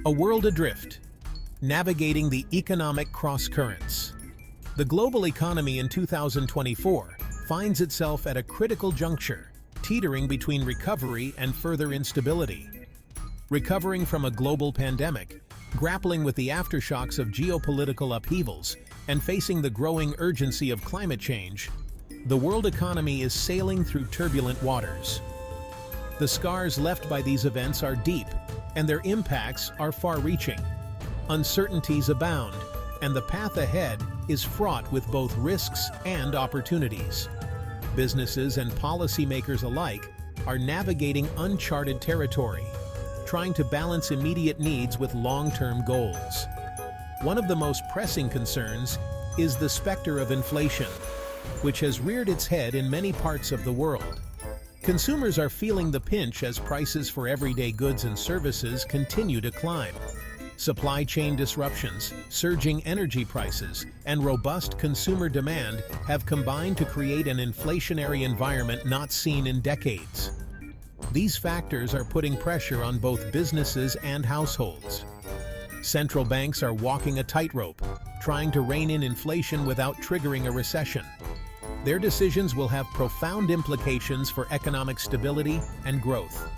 A world adrift, navigating the economic cross-currents. The global economy in 2024 finds itself at a critical juncture, teetering between recovery and further instability. Recovering from a global pandemic, grappling with the aftershocks of geopolitical upheavals, and facing the growing urgency of climate change, the world economy is sailing through turbulent waters. The scars left by these events are deep, and their impacts are far-reaching. Uncertainties abound, and the path ahead is fraught with both risks and opportunities. Businesses and policymakers alike are navigating uncharted territory, trying to balance immediate needs with long-term goals. One of the most pressing concerns is the specter of inflation, which has reared its head in many parts of the world. Consumers are feeling the pinch as prices for everyday goods and services continue to climb. Supply chain disruptions, surging energy prices, and robust consumer demand have combined to create an inflationary environment not seen in decades. These factors are putting pressure on both businesses and households. Central banks are walking a tightrope, trying to rein in inflation without triggering a recession. Their decisions will have profound implications for economic stability and growth.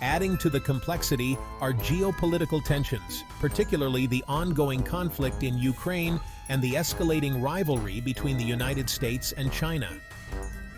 Adding to the complexity are geopolitical tensions, particularly the ongoing conflict in Ukraine and the escalating rivalry between the United States and China.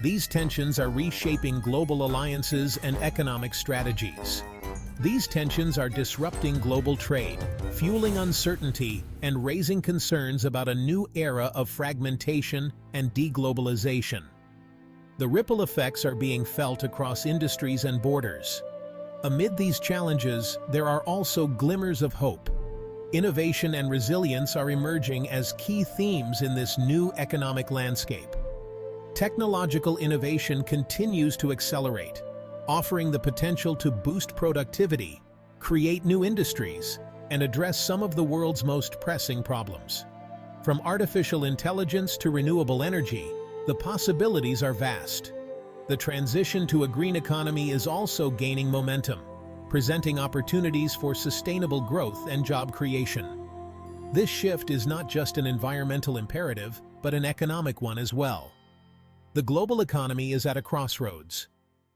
These tensions are reshaping global alliances and economic strategies. These tensions are disrupting global trade, fueling uncertainty, and raising concerns about a new era of fragmentation and deglobalization. The ripple effects are being felt across industries and borders. Amid these challenges, there are also glimmers of hope. Innovation and resilience are emerging as key themes in this new economic landscape. Technological innovation continues to accelerate, offering the potential to boost productivity, create new industries, and address some of the world's most pressing problems. From artificial intelligence to renewable energy, the possibilities are vast. The transition to a green economy is also gaining momentum, presenting opportunities for sustainable growth and job creation. This shift is not just an environmental imperative, but an economic one as well. The global economy is at a crossroads.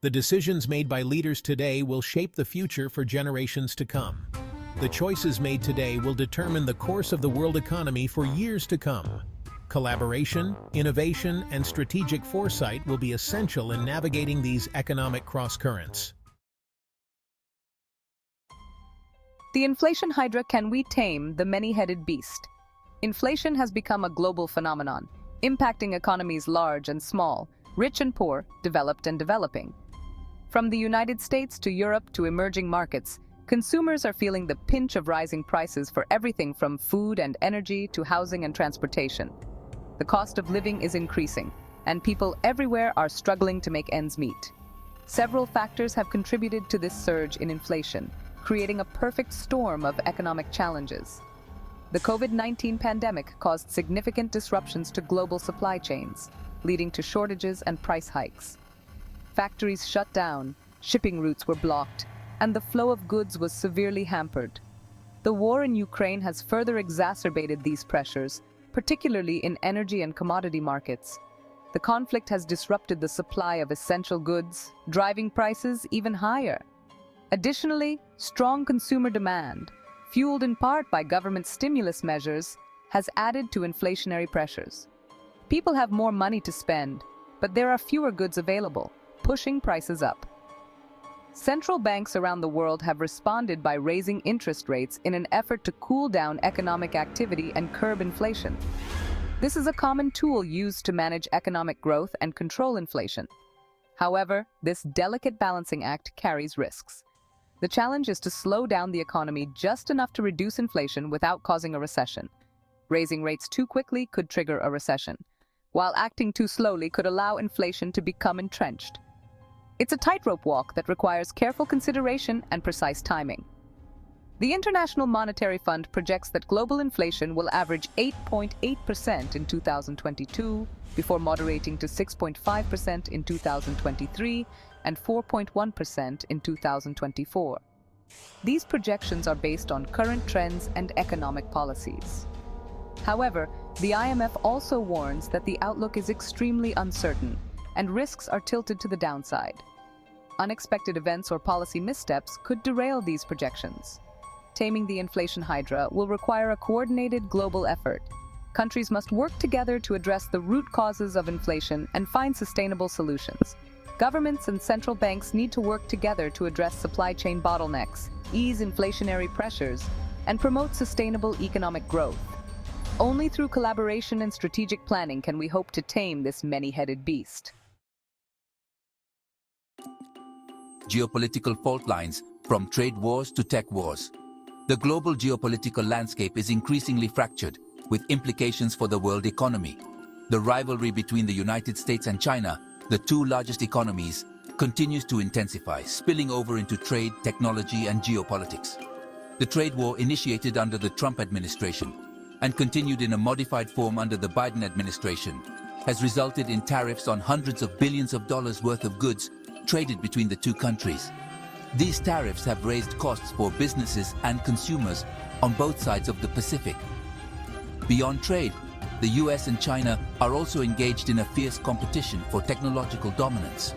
The decisions made by leaders today will shape the future for generations to come. The choices made today will determine the course of the world economy for years to come. Collaboration, innovation, and strategic foresight will be essential in navigating these economic cross-currents. The inflation hydra: can we tame the many-headed beast? Inflation has become a global phenomenon, impacting economies large and small, rich and poor, developed and developing. From the United States to Europe to emerging markets, consumers are feeling the pinch of rising prices for everything from food and energy to housing and transportation. The cost of living is increasing, and people everywhere are struggling to make ends meet. Several factors have contributed to this surge in inflation, creating a perfect storm of economic challenges. The COVID-19 pandemic caused significant disruptions to global supply chains, leading to shortages and price hikes. Factories shut down, shipping routes were blocked, and the flow of goods was severely hampered. The war in Ukraine has further exacerbated these pressures, particularly in energy and commodity markets. The conflict has disrupted the supply of essential goods, driving prices even higher. Additionally, strong consumer demand, fueled in part by government stimulus measures, has added to inflationary pressures. People have more money to spend, but there are fewer goods available, pushing prices up. Central banks around the world have responded by raising interest rates in an effort to cool down economic activity and curb inflation. This is a common tool used to manage economic growth and control inflation. However, this delicate balancing act carries risks. The challenge is to slow down the economy just enough to reduce inflation without causing a recession. Raising rates too quickly could trigger a recession, while acting too slowly could allow inflation to become entrenched. It's a tightrope walk that requires careful consideration and precise timing. The International Monetary Fund projects that global inflation will average 8.8% in 2022, before moderating to 6.5% in 2023 and 4.1% in 2024. These projections are based on current trends and economic policies. However, the IMF also warns that the outlook is extremely uncertain and risks are tilted to the downside. Unexpected events or policy missteps could derail these projections. Taming the inflation hydra will require a coordinated global effort. Countries must work together to address the root causes of inflation and find sustainable solutions. Governments and central banks need to work together to address supply chain bottlenecks, ease inflationary pressures, and promote sustainable economic growth. Only through collaboration and strategic planning can we hope to tame this many-headed beast. Geopolitical fault lines, from trade wars to tech wars. The global geopolitical landscape is increasingly fractured, with implications for the world economy. The rivalry between the United States and China, the two largest economies, continues to intensify, spilling over into trade, technology, and geopolitics. The trade war initiated under the Trump administration and continued in a modified form under the Biden administration has resulted in tariffs on hundreds of billions of dollars worth of goods traded between the two countries. These tariffs have raised costs for businesses and consumers on both sides of the Pacific. Beyond trade, the US and China are also engaged in a fierce competition for technological dominance.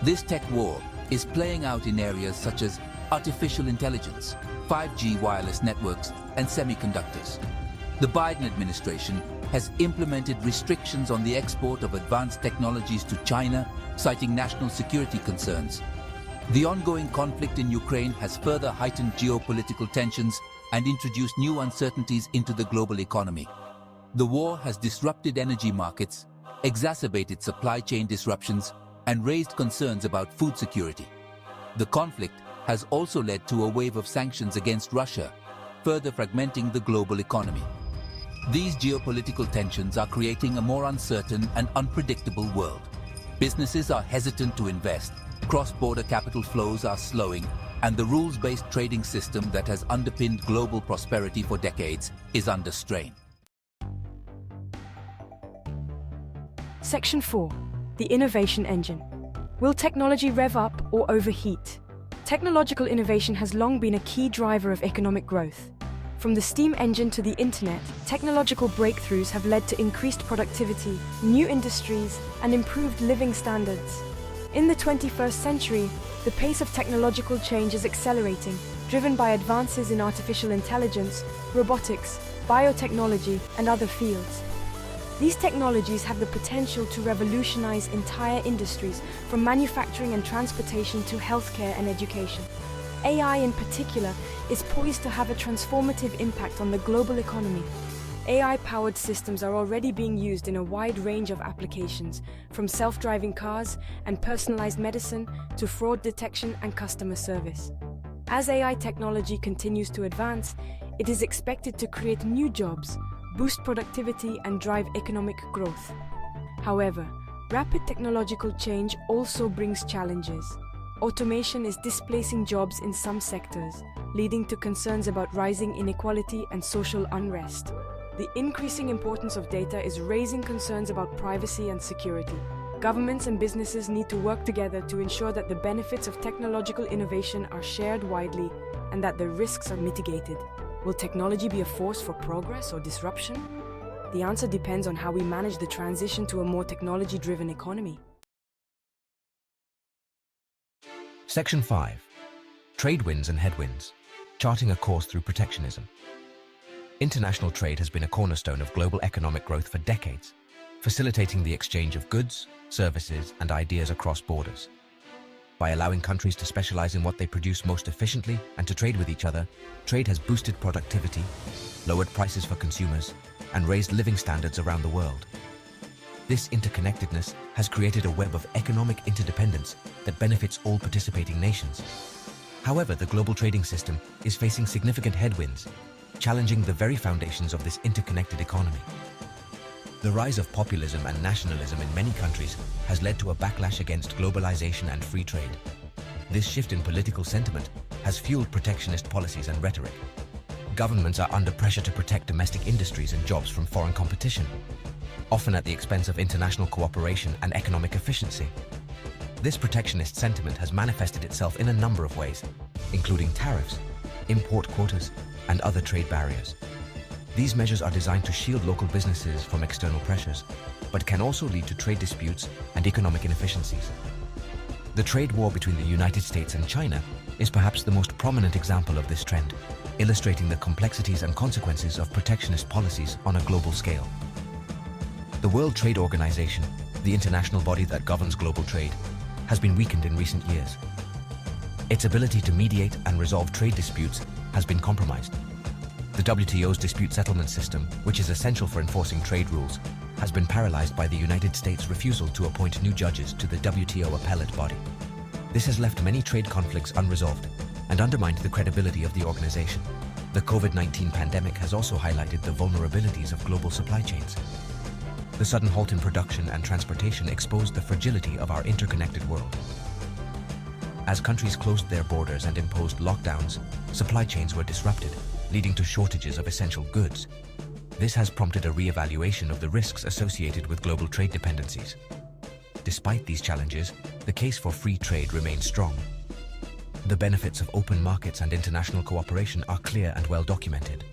This tech war is playing out in areas such as artificial intelligence, 5G wireless networks, and semiconductors. The Biden administration has implemented restrictions on the export of advanced technologies to China, citing national security concerns. The ongoing conflict in Ukraine has further heightened geopolitical tensions and introduced new uncertainties into the global economy. The war has disrupted energy markets, exacerbated supply chain disruptions, and raised concerns about food security. The conflict has also led to a wave of sanctions against Russia, further fragmenting the global economy. These geopolitical tensions are creating a more uncertain and unpredictable world. Businesses are hesitant to invest, cross-border capital flows are slowing, and the rules-based trading system that has underpinned global prosperity for decades is under strain. Section 4. The Innovation Engine. Will technology rev up or overheat? Technological innovation has long been a key driver of economic growth. From the steam engine to the internet, technological breakthroughs have led to increased productivity, new industries, and improved living standards. In the 21st century, the pace of technological change is accelerating, driven by advances in artificial intelligence, robotics, biotechnology, and other fields. These technologies have the potential to revolutionize entire industries, from manufacturing and transportation to healthcare and education. AI in particular is poised to have a transformative impact on the global economy. AI-powered systems are already being used in a wide range of applications, from self-driving cars and personalized medicine to fraud detection and customer service. As AI technology continues to advance, it is expected to create new jobs, boost productivity, and drive economic growth. However, rapid technological change also brings challenges. Automation is displacing jobs in some sectors, leading to concerns about rising inequality and social unrest. The increasing importance of data is raising concerns about privacy and security. Governments and businesses need to work together to ensure that the benefits of technological innovation are shared widely and that the risks are mitigated. Will technology be a force for progress or disruption? The answer depends on how we manage the transition to a more technology-driven economy. Section 5. Trade winds and headwinds, charting a course through protectionism. International trade has been a cornerstone of global economic growth for decades, facilitating the exchange of goods, services, and ideas across borders. By allowing countries to specialize in what they produce most efficiently and to trade with each other, trade has boosted productivity, lowered prices for consumers, and raised living standards around the world. This interconnectedness has created a web of economic interdependence that benefits all participating nations. However, the global trading system is facing significant headwinds, challenging the very foundations of this interconnected economy. The rise of populism and nationalism in many countries has led to a backlash against globalization and free trade. This shift in political sentiment has fueled protectionist policies and rhetoric. Governments are under pressure to protect domestic industries and jobs from foreign competition, often at the expense of international cooperation and economic efficiency. This protectionist sentiment has manifested itself in a number of ways. including tariffs, import quotas, and other trade barriers. These measures are designed to shield local businesses from external pressures, but can also lead to trade disputes and economic inefficiencies. The trade war between the United States and China is perhaps the most prominent example of this trend, illustrating the complexities and consequences of protectionist policies on a global scale. The World Trade Organization, the international body that governs global trade, has been weakened in recent years. Its ability to mediate and resolve trade disputes has been compromised. The WTO's dispute settlement system, which is essential for enforcing trade rules, has been paralyzed by the United States' refusal to appoint new judges to the WTO appellate body. This has left many trade conflicts unresolved and undermined the credibility of the organization. The COVID-19 pandemic has also highlighted the vulnerabilities of global supply chains. The sudden halt in production and transportation exposed the fragility of our interconnected world. As countries closed their borders and imposed lockdowns, supply chains were disrupted, leading to shortages of essential goods. This has prompted a re-evaluation of the risks associated with global trade dependencies. Despite these challenges, the case for free trade remains strong. The benefits of open markets and international cooperation are clear and well documented.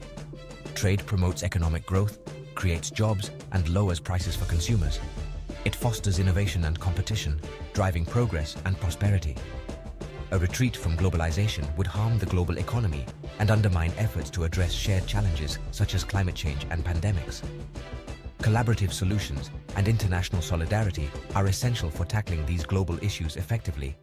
Trade promotes economic growth, creates jobs, and lowers prices for consumers. It fosters innovation and competition, driving progress and prosperity. A retreat from globalization would harm the global economy and undermine efforts to address shared challenges such as climate change and pandemics. Collaborative solutions and international solidarity are essential for tackling these global issues effectively